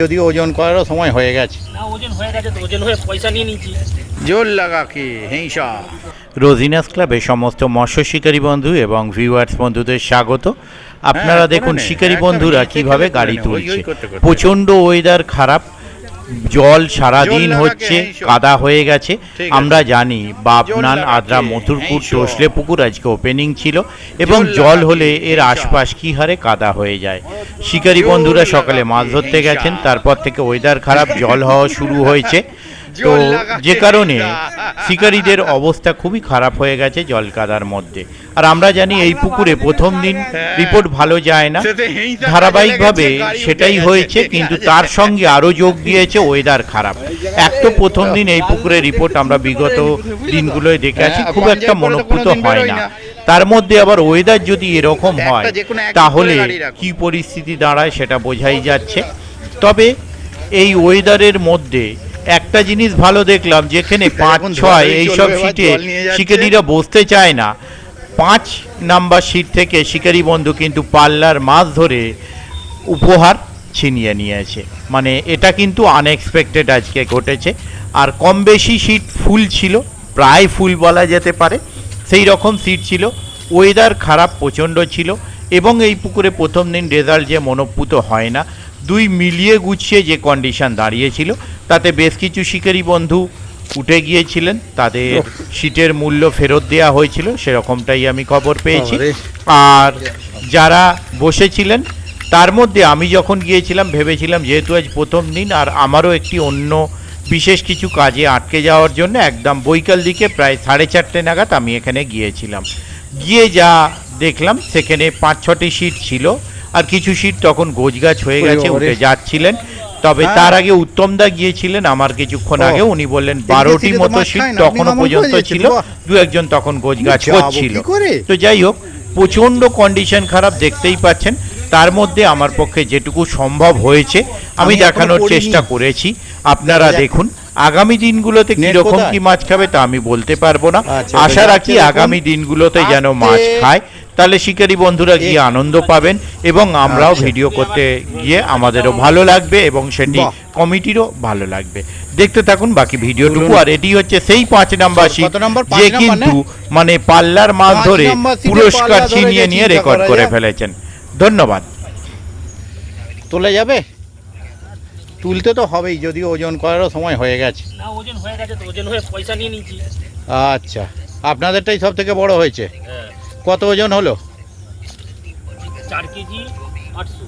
যদিও ওজন করারও সময় হয়ে গেছে। না ওজন হয়ে গেছে তো ওজন হয়ে পয়সা নিয়ে নিচ্ছি। জোর লাগা কি হিংসা। রোজিনাস ক্লাবে সমস্ত মৎস্য শিকারী বন্ধু এবং ভিউয়ার্স বন্ধুদের স্বাগত। আপনারা দেখুন শিকারী বন্ধুরা কিভাবে গাড়ি তুলছে। প্রচণ্ড ওয়েদার খারাপ, জল সারাদিন হচ্ছে, কাদা হয়ে গেছে। আমরা জানি বাবনান, আদ্রা, মথুরপুর, টসলে পুকুর আজকে ওপেনিং ছিল এবং জল হলে এর আশপাশ কি হারে কাদা হয়ে যায়। শিকারী বন্ধুরা সকালে মাছ ধরতে গেছেন, তারপর থেকে ওয়েদার খারাপ, জল হওয়া শুরু হয়েছে। তো যে কারণে শিকারীদের অবস্থা খুবই খারাপ হয়ে গেছে জল কাদার মধ্যে। আর আমরা জানি এই পুকুরে প্রথম দিন রিপোর্ট ভালো যায় না, ধারাবাহিকভাবে সেটাই হয়েছে, কিন্তু তার সঙ্গে আরও যোগ দিয়েছে ওয়েদার খারাপ। এক তো প্রথম দিন এই পুকুরে রিপোর্ট আমরা বিগত দিনগুলোয় দেখে আছি খুব একটা মনোপুত হয় না, তার মধ্যে আবার ওয়েদার যদি এরকম হয় তাহলে কি পরিস্থিতি দাঁড়ায় সেটা বোঝাই যাচ্ছে। তবে এই ওয়েদারের মধ্যে একটা জিনিস ভালো দেখলাম, যেখানে 5-6 এইসব সিটে শিকারীরা বসতে চায় না, 5 নাম্বার সিট থেকে শিকারী বন্ধু কিন্তু পাল্লার মাছ ধরে উপহার ছিনিয়ে নিয়েছে। মানে এটা কিন্তু আনএক্সপেক্টেড আজকে ঘটেছে। আর কম বেশি সিট ফুল ছিল, প্রায় ফুল বলা যেতে পারে, সেই রকম সিট ছিল। ওয়েদার খারাপ প্রচণ্ড ছিল এবং এই পুকুরে প্রথম দিন রেজাল্ট যে মনোপুত হয় না, দুই মিলিয়ে গুছিয়ে যে কন্ডিশন দাঁড়িয়েছিল তাতে বেশ কিছু শিকারী বন্ধু উঠে গিয়েছিলেন, তাদের সিটের মূল্য ফেরত দেওয়া হয়েছিল, সেরকমটাই আমি খবর পেয়েছি। আর যারা বসেছিলেন তার মধ্যে আমি যখন গিয়েছিলাম ভেবেছিলাম যেহেতু আজ প্রথম দিন আর আমারও একটি অন্য বিশেষ কিছু কাজে আটকে যাওয়ার জন্য একদম বৈকাল দিকে প্রায় 4:30 নাগাদ আমি এখানে গিয়েছিলাম। গিয়ে যা দেখলাম সেখানে 5-6টি সিট ছিল, আর কিছু সিট তখন গোছগাছ হয়ে গেছে, উঠে যাচ্ছিলেন। তবে তার আগে উত্তমদা গিয়েছিলেন আমার কিছুক্ষণ আগে, উনি বললেন 12টি মতো সিট তখনও পর্যন্ত ছিল, দু একজন তখন গোছগাছ করছিল। তো যাই হোক, প্রচণ্ড কন্ডিশন খারাপ দেখতেই পাচ্ছেন। তার মধ্যে আমার পক্ষে যেটুকু সম্ভব হয়েছে আমি দেখানোর চেষ্টা করেছি। আপনারা দেখুন আগামী দিনগুলোতে কিরকম কি মাছ খাবে তা আমি বলতে পারবো না। আশা রাখি আগামী দিনগুলোতে যেন মাছ খায়, তাহলে শিকারী বন্ধুরা গিয়ে আনন্দ পাবেন এবং আমরাও ভিডিও করতে গিয়ে আমাদেরও ভালো লাগবে এবং সেটি কমিটিরও ভালো লাগবে। দেখতে থাকুন বাকি ভিডিওটুকু। আর এটি হচ্ছে সেই 5 নাম্বার সিট যে কিন্তু মানে পাল্লার মাছ ধরে পুরস্কার ছিনিয়ে নিয়ে রেকর্ড করে ফেলেছেন। ধন্যবাদ। তোলা যাবে? তুলতে তো হবেই, যদিও ওজন করারও সময় হয়ে গেছে। না ওজন হয়ে গেছে তো ওজন হয়ে পয়সা নিয়ে নিচ্ছি। আচ্ছা, আপনাদেরটাই সব থেকে বড় হয়েছে। হ্যাঁ, কত ওজন হলো? 4 কেজি 800।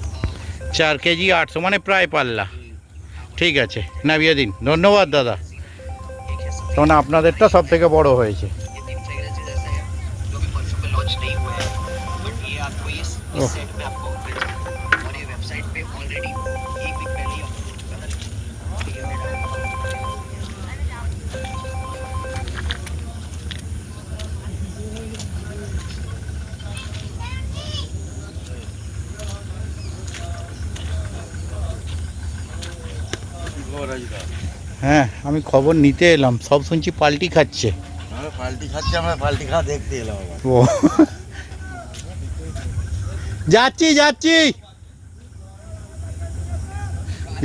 4 কেজি 800, মানে প্রায় পাল্লা। ঠিক আছে, নামিয়ে দিন। ধন্যবাদ দাদা। তখন আপনাদেরটা সব থেকে বড় হয়েছে। হ্যাঁ, আমি খবর নিতে এলাম, সব শুনছি পাল্টি খাচ্ছে। পাল্টি খাচ্ছে, আমরা পাল্টি খাওয়া দেখতে এলাম। ও যাচ্ছি যাচ্ছি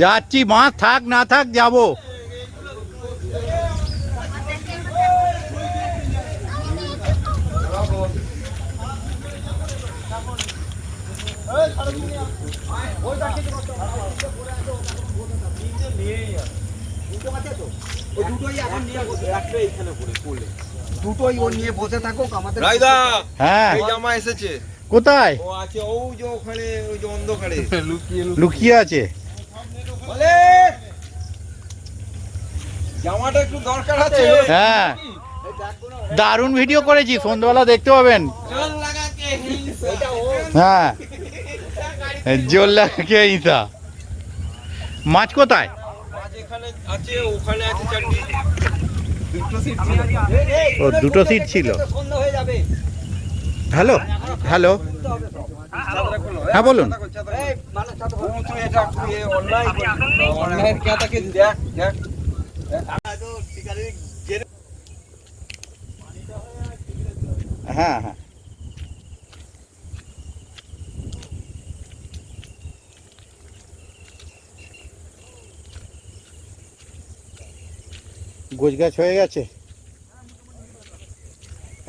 যাচ্ছি, মাছ থাক না থাক যাবো। দুটোই ও নিয়ে বসে থাকুক আমাদের। হ্যাঁ, এই জামা এসেছে। কোথায়? ও আছে ওই যে ওখানে, ওই যে অন্ধকারে লুকিয়ে আছে। বলে জামাটা একটু দরকার আছে। হ্যাঁ, দারুণ ভিডিও করেছি, সন্ধ্যাবেলা দেখতে পাবেন। হ্যাঁ, জোর লাগে ইসা। মাছ কোথায়? মাছ এখানে আছে, ওখানে আছে চারটি। ও, দুটো সিট ছিল। হ্যালো হ্যালো, হ্যাঁ বলুন। হ্যাঁ হ্যাঁ, গোছ গাছ হয়ে গেছে,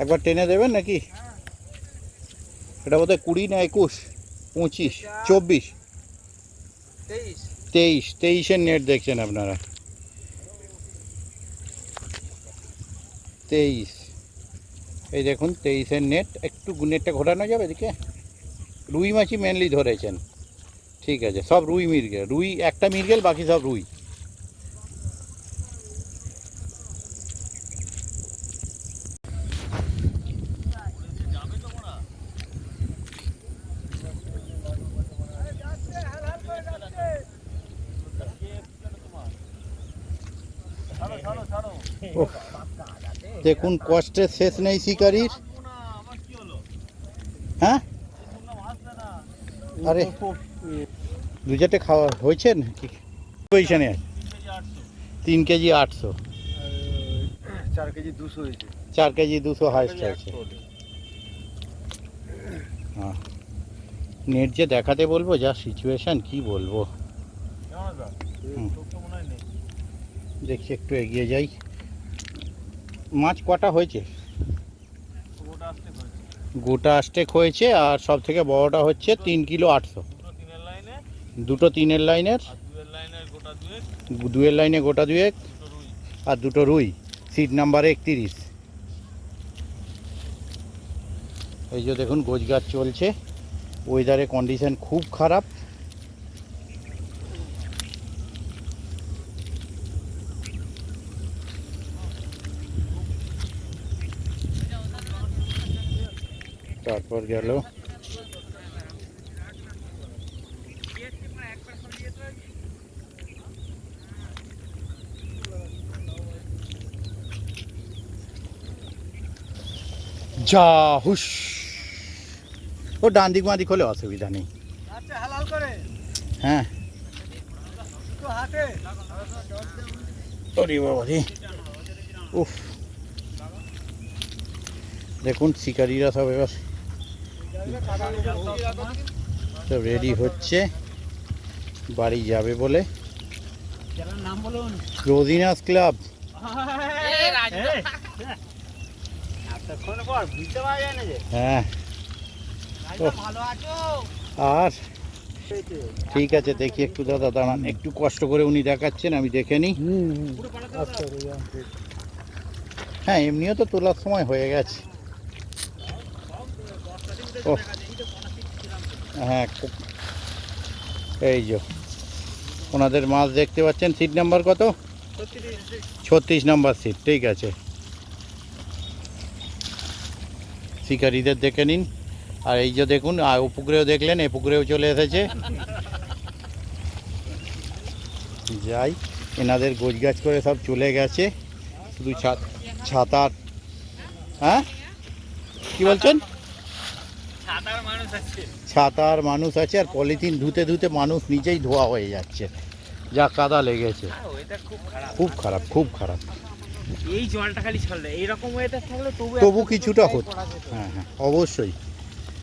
একবার টেনে দেবেন নাকি? এটা বোধহয় 20 না 21, 25, 24, 23 নেট দেখছেন আপনারা। 23, এই দেখুন 23 নেট। একটু নেটটা ঘোরানো যাবে এদিকে। রুই মাছই মেনলি ধরেছেন, ঠিক আছে। সব রুই মৃগেল, রুই একটা মৃগেল, বাকি সব রুই। ওহ, দেখুন কষ্টের শেষ নেই শিকারির। হ্যাঁ, আরে দু চারটে খাওয়া হয়েছে নাকি? পজিশনে আছে 3 কেজি 800, 4 কেজি 200 হয়েছে। 4 কেজি 200 হাইস্ট আছে। হ্যাঁ, নেট যে দেখাতে বলবো, যা সিচুয়েশন কি বলবো। দেখছি একটু এগিয়ে যাই। মাছ কটা হয়েছে? গোটা স্টেক হয়েছে, আর সব থেকে বড়টা হচ্ছে 3 কিলো 800। দুটো 3-এর লাইনের, 2-এর লাইনে গোটা 2, আর দুটো রুই। Seat number 31। এই যে দেখুন গোছ গাছ চলছে, ওয়েদারের কন্ডিশন খুব খারাপ। তারপর গেল যা হুশ। ও ডান দিক বাঁ দিক হলে অসুবিধা নেই। আচ্ছা, হালাল করে হ্যাঁ, তো হাতে ওরে বাবা রে, উফ। দেখুন শিকারীরা সব এবার সব রেডি হচ্ছে বাড়ি যাবে বলে। নাম বলুন। রোজিনাস ক্লাব। হ্যাঁ, আর ঠিক আছে, দেখি একটু দাদা দাঁড়ান, একটু কষ্ট করে উনি দেখাচ্ছেন, আমি দেখে নিই। হ্যাঁ, এমনিও তো তোলার সময় হয়ে গেছে। ও হ্যাঁ, এই যে ওনাদের মাছ দেখতে পাচ্ছেন। সিট নাম্বার কত? 36 নাম্বার সিট, ঠিক আছে। শিকারীদের দেখে নিন। আর এই যে দেখুন, ও পুকুরেও দেখলেন, এ পুকুরেও চলে এসেছে। যাই, এনাদের গোছ গাছ করে সব চলে গেছে, শুধু ছাতার। হ্যাঁ, কি বলছেন? ছাতার মানুষ আছে, আর পলিথিন ধুতে ধুতে মানুষ নিজেই ধোয়া হয়ে যাচ্ছে, যা কাদা লেগেছে। খুব খারাপ, খুব খারাপ। এই জলটা খালি ছাড়লে, এইরকম ওয়েদার থাকলে তবু কিছুটা হতো। হ্যাঁ হ্যাঁ, অবশ্যই।